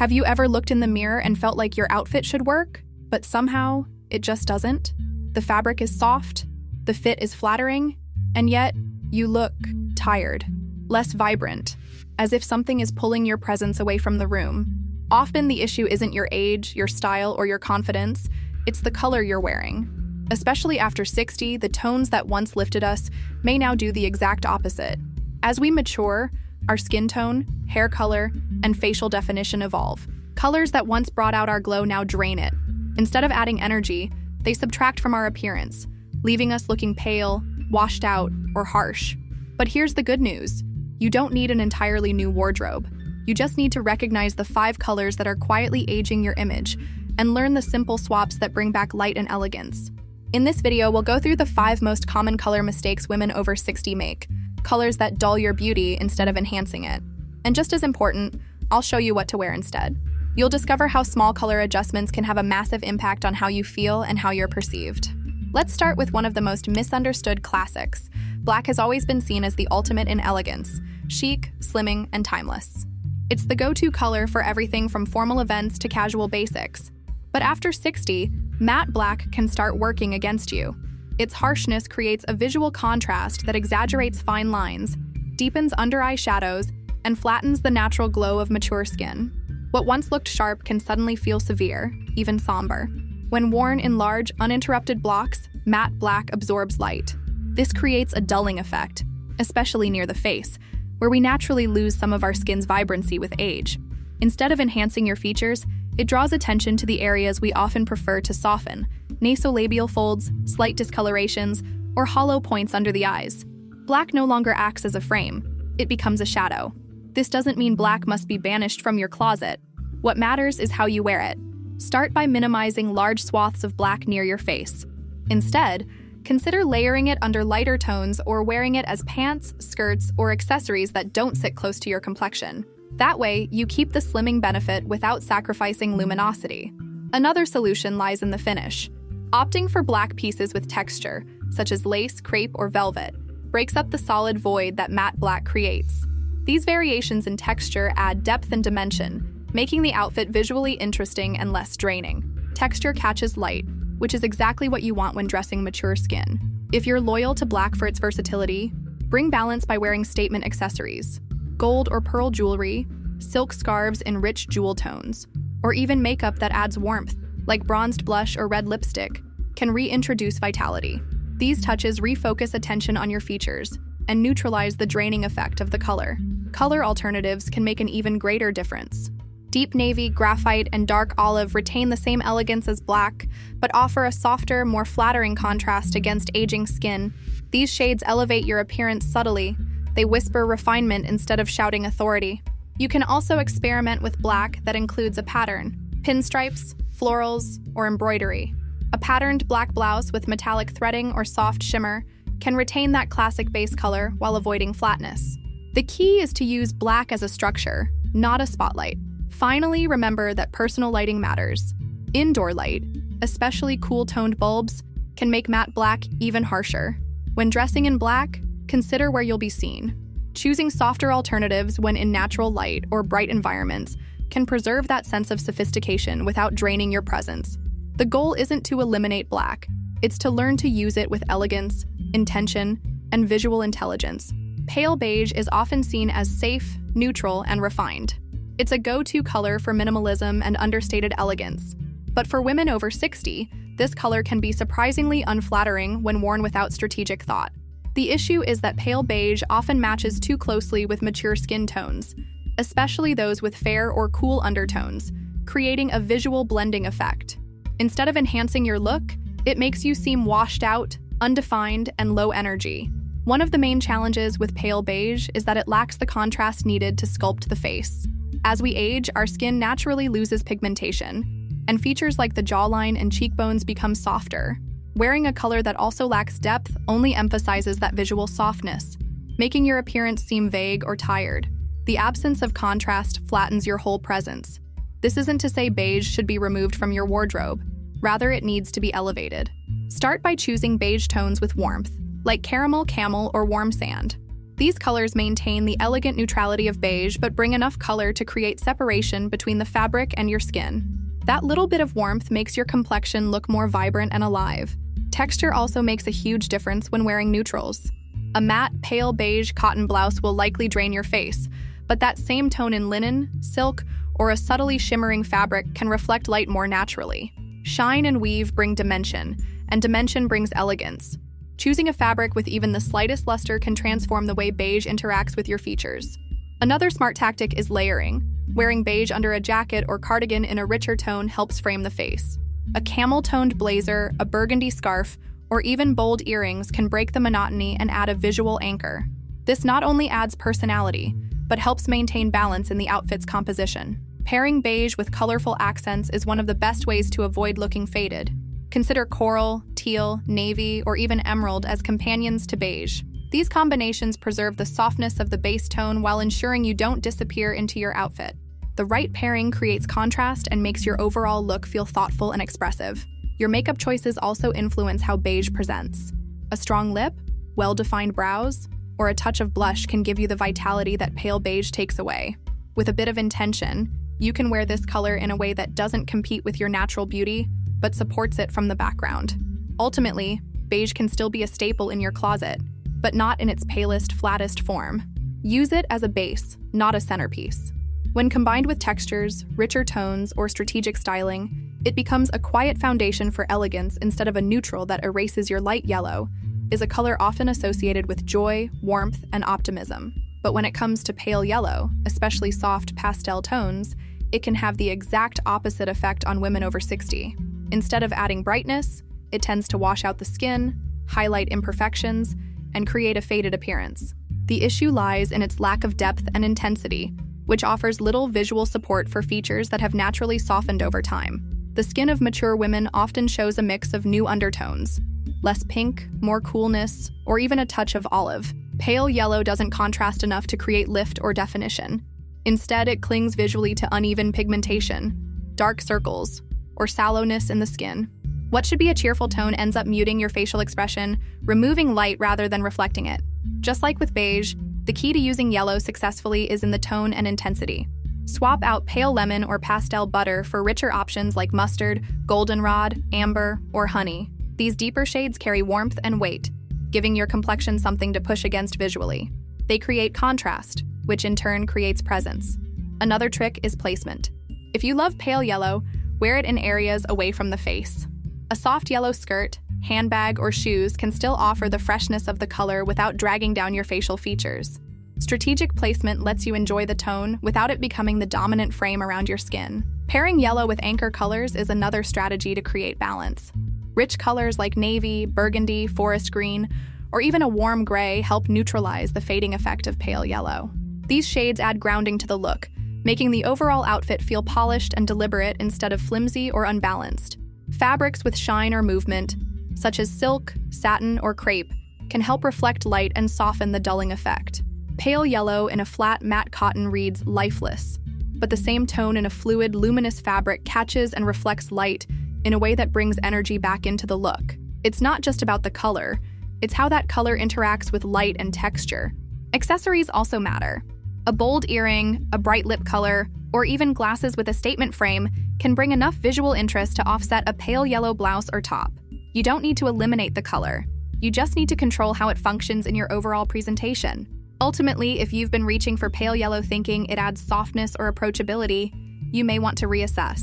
Have you ever looked in the mirror and felt like your outfit should work, but somehow it just doesn't? The fabric is soft, the fit is flattering, and yet you look tired, less vibrant, as if something is pulling your presence away from the room. Often the issue isn't your age, your style, or your confidence, it's the color you're wearing. Especially after 60, the tones that once lifted us may now do the exact opposite. As we mature, our skin tone, hair color, and facial definition evolve. Colors that once brought out our glow now drain it. Instead of adding energy, they subtract from our appearance, leaving us looking pale, washed out, or harsh. But here's the good news. You don't need an entirely new wardrobe. You just need to recognize the 5 colors that are quietly aging your image and learn the simple swaps that bring back light and elegance. In this video, we'll go through the 5 most common color mistakes women over 60 make, colors that dull your beauty instead of enhancing it. And just as important, I'll show you what to wear instead. You'll discover how small color adjustments can have a massive impact on how you feel and how you're perceived. Let's start with one of the most misunderstood classics. Black has always been seen as the ultimate in elegance, chic, slimming, and timeless. It's the go-to color for everything from formal events to casual basics. But after 60, matte black can start working against you. Its harshness creates a visual contrast that exaggerates fine lines, deepens under-eye shadows, and flattens the natural glow of mature skin. What once looked sharp can suddenly feel severe, even somber. When worn in large, uninterrupted blocks, matte black absorbs light. This creates a dulling effect, especially near the face, where we naturally lose some of our skin's vibrancy with age. Instead of enhancing your features, it draws attention to the areas we often prefer to soften: nasolabial folds, slight discolorations, or hollow points under the eyes. Black no longer acts as a frame, it becomes a shadow. This doesn't mean black must be banished from your closet. What matters is how you wear it. Start by minimizing large swaths of black near your face. Instead, consider layering it under lighter tones or wearing it as pants, skirts, or accessories that don't sit close to your complexion. That way, you keep the slimming benefit without sacrificing luminosity. Another solution lies in the finish. Opting for black pieces with texture, such as lace, crepe, or velvet, breaks up the solid void that matte black creates. These variations in texture add depth and dimension, making the outfit visually interesting and less draining. Texture catches light, which is exactly what you want when dressing mature skin. If you're loyal to black for its versatility, bring balance by wearing statement accessories. Gold or pearl jewelry, silk scarves in rich jewel tones, or even makeup that adds warmth, like bronzed blush or red lipstick, can reintroduce vitality. These touches refocus attention on your features and neutralize the draining effect of the color. Color alternatives can make an even greater difference. Deep navy, graphite, and dark olive retain the same elegance as black, but offer a softer, more flattering contrast against aging skin. These shades elevate your appearance subtly. They whisper refinement instead of shouting authority. You can also experiment with black that includes a pattern: pinstripes, florals, or embroidery. A patterned black blouse with metallic threading or soft shimmer can retain that classic base color while avoiding flatness. The key is to use black as a structure, not a spotlight. Finally, remember that personal lighting matters. Indoor light, especially cool-toned bulbs, can make matte black even harsher. When dressing in black, consider where you'll be seen. Choosing softer alternatives when in natural light or bright environments can preserve that sense of sophistication without draining your presence. The goal isn't to eliminate black, it's to learn to use it with elegance, intention, and visual intelligence. Pale beige is often seen as safe, neutral, and refined. It's a go-to color for minimalism and understated elegance. But for women over 60, this color can be surprisingly unflattering when worn without strategic thought. The issue is that pale beige often matches too closely with mature skin tones, especially those with fair or cool undertones, creating a visual blending effect. Instead of enhancing your look, it makes you seem washed out, undefined, and low energy. One of the main challenges with pale beige is that it lacks the contrast needed to sculpt the face. As we age, our skin naturally loses pigmentation, and features like the jawline and cheekbones become softer. Wearing a color that also lacks depth only emphasizes that visual softness, making your appearance seem vague or tired. The absence of contrast flattens your whole presence. This isn't to say beige should be removed from your wardrobe. Rather, it needs to be elevated. Start by choosing beige tones with warmth, like caramel, camel, or warm sand. These colors maintain the elegant neutrality of beige but bring enough color to create separation between the fabric and your skin. That little bit of warmth makes your complexion look more vibrant and alive. Texture also makes a huge difference when wearing neutrals. A matte, pale beige cotton blouse will likely drain your face, but that same tone in linen, silk, or a subtly shimmering fabric can reflect light more naturally. Shine and weave bring dimension, and dimension brings elegance. Choosing a fabric with even the slightest luster can transform the way beige interacts with your features. Another smart tactic is layering. Wearing beige under a jacket or cardigan in a richer tone helps frame the face. A camel-toned blazer, a burgundy scarf, or even bold earrings can break the monotony and add a visual anchor. This not only adds personality, but helps maintain balance in the outfit's composition. Pairing beige with colorful accents is one of the best ways to avoid looking faded. Consider coral, teal, navy, or even emerald as companions to beige. These combinations preserve the softness of the base tone while ensuring you don't disappear into your outfit. The right pairing creates contrast and makes your overall look feel thoughtful and expressive. Your makeup choices also influence how beige presents. A strong lip, well-defined brows, or a touch of blush can give you the vitality that pale beige takes away. With a bit of intention, you can wear this color in a way that doesn't compete with your natural beauty, but supports it from the background. Ultimately, beige can still be a staple in your closet, but not in its palest, flattest form. Use it as a base, not a centerpiece. When combined with textures, richer tones, or strategic styling, it becomes a quiet foundation for elegance instead of a neutral that erases your light yellow, is a color often associated with joy, warmth, and optimism. But when it comes to pale yellow, especially soft pastel tones, it can have the exact opposite effect on women over 60. Instead of adding brightness, it tends to wash out the skin, highlight imperfections, and create a faded appearance. The issue lies in its lack of depth and intensity, which offers little visual support for features that have naturally softened over time. The skin of mature women often shows a mix of new undertones, less pink, more coolness, or even a touch of olive. Pale yellow doesn't contrast enough to create lift or definition. Instead, it clings visually to uneven pigmentation, dark circles, or sallowness in the skin. What should be a cheerful tone ends up muting your facial expression, removing light rather than reflecting it. Just like with beige, the key to using yellow successfully is in the tone and intensity. Swap out pale lemon or pastel butter for richer options like mustard, goldenrod, amber, or honey. These deeper shades carry warmth and weight, giving your complexion something to push against visually. They create contrast, which in turn creates presence. Another trick is placement. If you love pale yellow, wear it in areas away from the face. A soft yellow skirt, handbag, or shoes can still offer the freshness of the color without dragging down your facial features. Strategic placement lets you enjoy the tone without it becoming the dominant frame around your skin. Pairing yellow with anchor colors is another strategy to create balance. Rich colors like navy, burgundy, forest green, or even a warm gray help neutralize the fading effect of pale yellow. These shades add grounding to the look, making the overall outfit feel polished and deliberate instead of flimsy or unbalanced. Fabrics with shine or movement, such as silk, satin, or crepe, can help reflect light and soften the dulling effect. Pale yellow in a flat, matte cotton reads lifeless, but the same tone in a fluid, luminous fabric catches and reflects light in a way that brings energy back into the look. It's not just about the color, it's how that color interacts with light and texture. Accessories also matter. A bold earring, a bright lip color, or even glasses with a statement frame can bring enough visual interest to offset a pale yellow blouse or top. You don't need to eliminate the color. You just need to control how it functions in your overall presentation. Ultimately, if you've been reaching for pale yellow thinking it adds softness or approachability, you may want to reassess.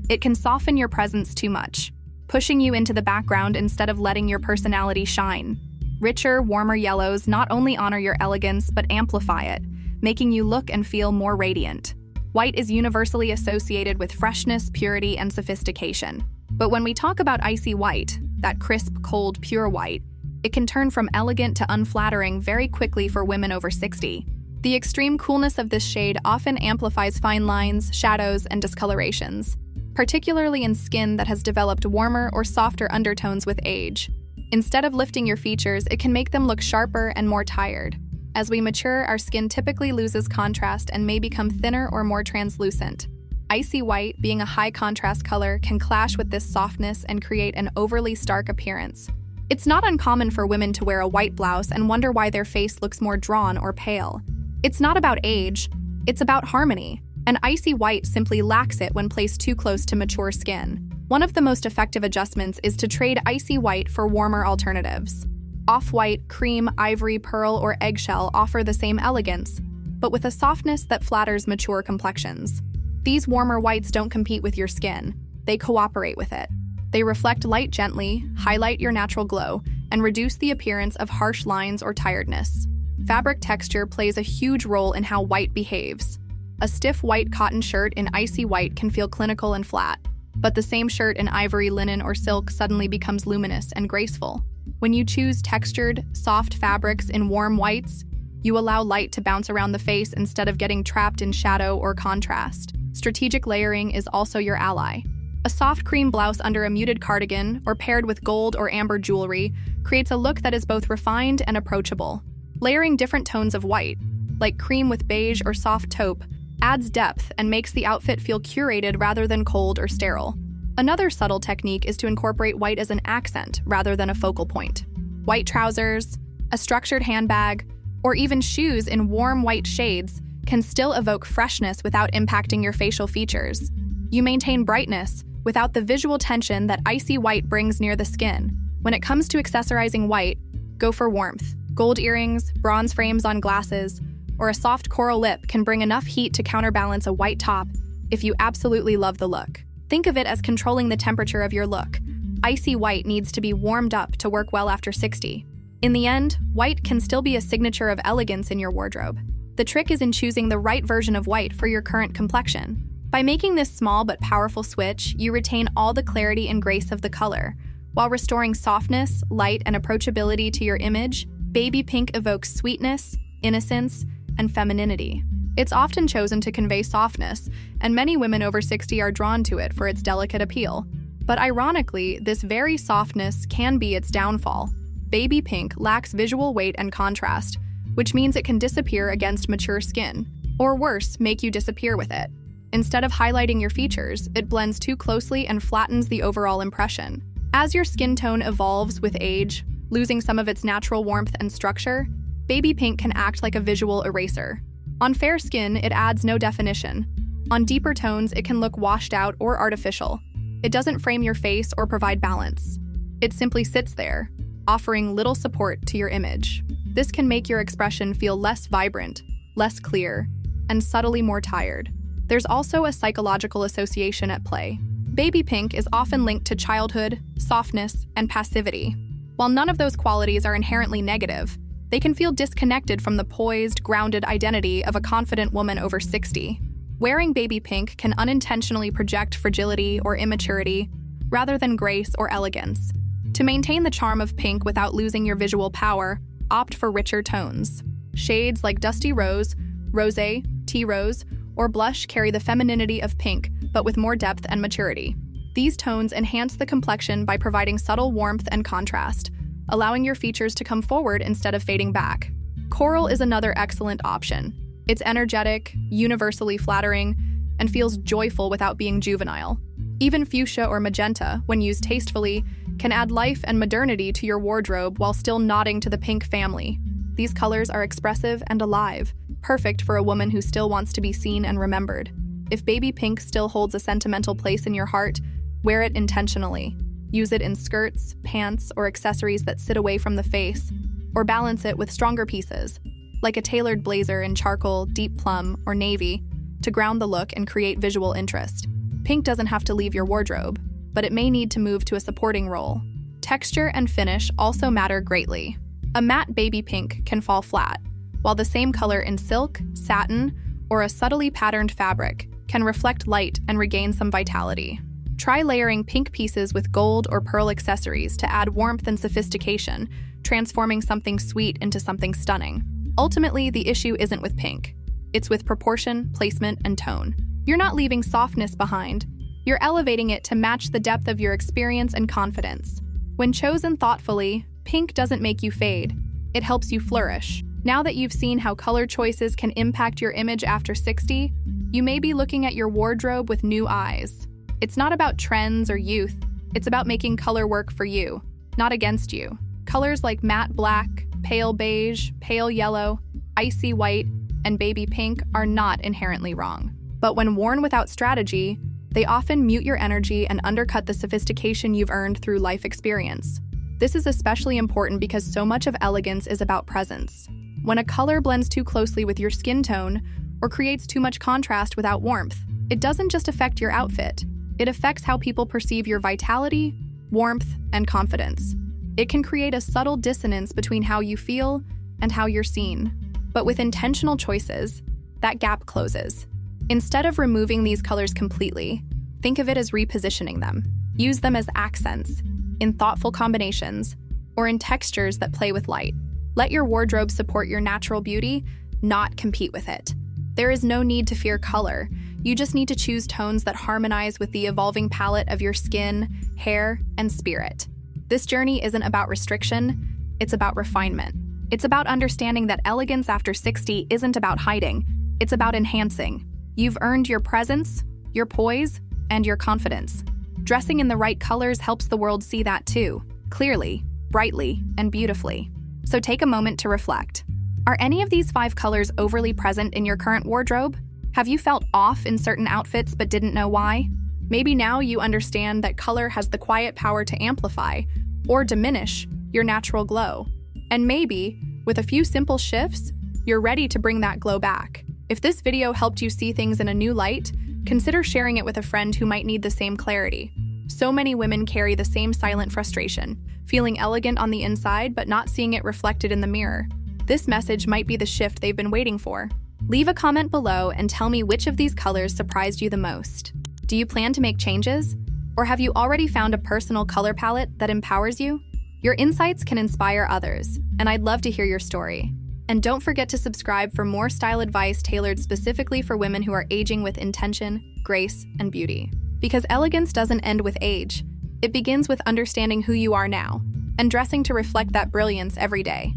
It can soften your presence too much, pushing you into the background instead of letting your personality shine. Richer, warmer yellows not only honor your elegance but amplify it, making you look and feel more radiant. White is universally associated with freshness, purity, and sophistication. But when we talk about icy white, that crisp, cold, pure white, it can turn from elegant to unflattering very quickly for women over 60. The extreme coolness of this shade often amplifies fine lines, shadows, and discolorations, particularly in skin that has developed warmer or softer undertones with age. Instead of lifting your features, it can make them look sharper and more tired. As we mature, our skin typically loses contrast and may become thinner or more translucent. Icy white, being a high contrast color, can clash with this softness and create an overly stark appearance. It's not uncommon for women to wear a white blouse and wonder why their face looks more drawn or pale. It's not about age, it's about harmony, and icy white simply lacks it when placed too close to mature skin. One of the most effective adjustments is to trade icy white for warmer alternatives. Off-white, cream, ivory, pearl, or eggshell offer the same elegance, but with a softness that flatters mature complexions. These warmer whites don't compete with your skin, they cooperate with it. They reflect light gently, highlight your natural glow, and reduce the appearance of harsh lines or tiredness. Fabric texture plays a huge role in how white behaves. A stiff white cotton shirt in icy white can feel clinical and flat, but the same shirt in ivory, linen, or silk suddenly becomes luminous and graceful. When you choose textured, soft fabrics in warm whites, you allow light to bounce around the face instead of getting trapped in shadow or contrast. Strategic layering is also your ally. A soft cream blouse under a muted cardigan, or paired with gold or amber jewelry, creates a look that is both refined and approachable. Layering different tones of white, like cream with beige or soft taupe, adds depth and makes the outfit feel curated rather than cold or sterile. Another subtle technique is to incorporate white as an accent rather than a focal point. White trousers, a structured handbag, or even shoes in warm white shades can still evoke freshness without impacting your facial features. You maintain brightness without the visual tension that icy white brings near the skin. When it comes to accessorizing white, go for warmth. Gold earrings, bronze frames on glasses, or a soft coral lip can bring enough heat to counterbalance a white top if you absolutely love the look. Think of it as controlling the temperature of your look. Icy white needs to be warmed up to work well after 60. In the end, white can still be a signature of elegance in your wardrobe. The trick is in choosing the right version of white for your current complexion. By making this small but powerful switch, you retain all the clarity and grace of the color, while restoring softness, light, and approachability to your image. Baby pink evokes sweetness, innocence, and femininity. It's often chosen to convey softness, and many women over 60 are drawn to it for its delicate appeal. But ironically, this very softness can be its downfall. Baby pink lacks visual weight and contrast, which means it can disappear against mature skin, or worse, make you disappear with it. Instead of highlighting your features, it blends too closely and flattens the overall impression. As your skin tone evolves with age, losing some of its natural warmth and structure, baby pink can act like a visual eraser. On fair skin, it adds no definition. On deeper tones, it can look washed out or artificial. It doesn't frame your face or provide balance. It simply sits there, offering little support to your image. This can make your expression feel less vibrant, less clear, and subtly more tired. There's also a psychological association at play. Baby pink is often linked to childhood, softness, and passivity. While none of those qualities are inherently negative, they can feel disconnected from the poised, grounded identity of a confident woman over 60. Wearing baby pink can unintentionally project fragility or immaturity, rather than grace or elegance. To maintain the charm of pink without losing your visual power, opt for richer tones. Shades like dusty rose, rosé, tea rose, or blush carry the femininity of pink, but with more depth and maturity. These tones enhance the complexion by providing subtle warmth and contrast, allowing your features to come forward instead of fading back. Coral is another excellent option. It's energetic, universally flattering, and feels joyful without being juvenile. Even fuchsia or magenta, when used tastefully, can add life and modernity to your wardrobe while still nodding to the pink family. These colors are expressive and alive, perfect for a woman who still wants to be seen and remembered. If baby pink still holds a sentimental place in your heart, wear it intentionally. Use it in skirts, pants, or accessories that sit away from the face, or balance it with stronger pieces, like a tailored blazer in charcoal, deep plum, or navy, to ground the look and create visual interest. Pink doesn't have to leave your wardrobe, but it may need to move to a supporting role. Texture and finish also matter greatly. A matte baby pink can fall flat, while the same color in silk, satin, or a subtly patterned fabric can reflect light and regain some vitality. Try layering pink pieces with gold or pearl accessories to add warmth and sophistication, transforming something sweet into something stunning. Ultimately, the issue isn't with pink. It's with proportion, placement, and tone. You're not leaving softness behind. You're elevating it to match the depth of your experience and confidence. When chosen thoughtfully, pink doesn't make you fade. It helps you flourish. Now that you've seen how color choices can impact your image after 60, you may be looking at your wardrobe with new eyes. It's not about trends or youth. It's about making color work for you. not against you. Colors like matte black, pale beige, pale yellow, icy white, and baby pink are not inherently wrong. But when worn without strategy, they often mute your energy and undercut the sophistication you've earned through life experience. This is especially important because so much of elegance is about presence. When a color blends too closely with your skin tone or creates too much contrast without warmth, it doesn't just affect your outfit. It affects how people perceive your vitality, warmth, and confidence. It can create a subtle dissonance between how you feel and how you're seen. But with intentional choices, that gap closes. Instead of removing these colors completely, think of it as repositioning them. Use them as accents, in thoughtful combinations, or in textures that play with light. Let your wardrobe support your natural beauty, not compete with it. There is no need to fear color. You just need to choose tones that harmonize with the evolving palette of your skin, hair, and spirit. This journey isn't about restriction, it's about refinement. It's about understanding that elegance after 60 isn't about hiding, it's about enhancing. You've earned your presence, your poise, and your confidence. Dressing in the right colors helps the world see that too, clearly, brightly, and beautifully. So take a moment to reflect. Are any of these 5 colors overly present in your current wardrobe? Have you felt off in certain outfits but didn't know why? Maybe now you understand that color has the quiet power to amplify or diminish your natural glow. And maybe, with a few simple shifts, you're ready to bring that glow back. If this video helped you see things in a new light, consider sharing it with a friend who might need the same clarity. So many women carry the same silent frustration, feeling elegant on the inside but not seeing it reflected in the mirror. This message might be the shift they've been waiting for. Leave a comment below and tell me which of these colors surprised you the most. Do you plan to make changes? Or have you already found a personal color palette that empowers you? Your insights can inspire others, and I'd love to hear your story. And don't forget to subscribe for more style advice tailored specifically for women who are aging with intention, grace, and beauty. Because elegance doesn't end with age. It begins with understanding who you are now and dressing to reflect that brilliance every day.